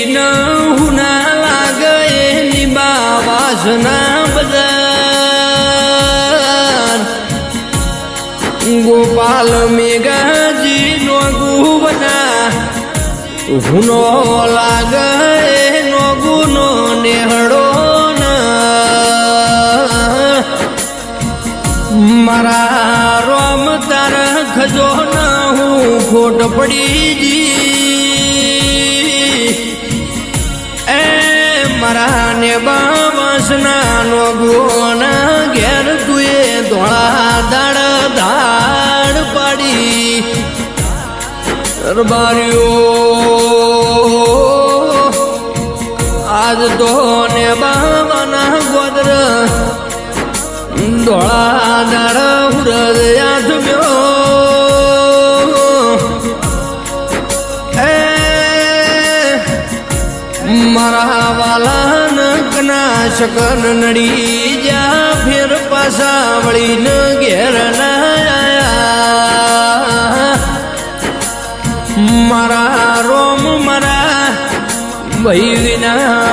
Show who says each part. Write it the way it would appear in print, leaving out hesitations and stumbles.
Speaker 1: હુના લાગે એની બાવાસના બજાર ગોપાલ મેઘાજી નો ગુવના હુનો લાગે નો ગુનો નેહડો મારા રોમ તારા ખજો ના હું ખોટ પડી જી એ મારા ને બાવસના નો ગોના ઘેર તુએ ધોળા દાડ ધાડ પાડી દરબારીઓ આજ તો ને બાવાના ગોદર ધોળા દાડ હૃદયા થમ્યો મારા વાલા નકના શકન નડી જા ફેર પાછા વળીને ઘેર ના આયા મારા રોમ મારા ભાઈ વિના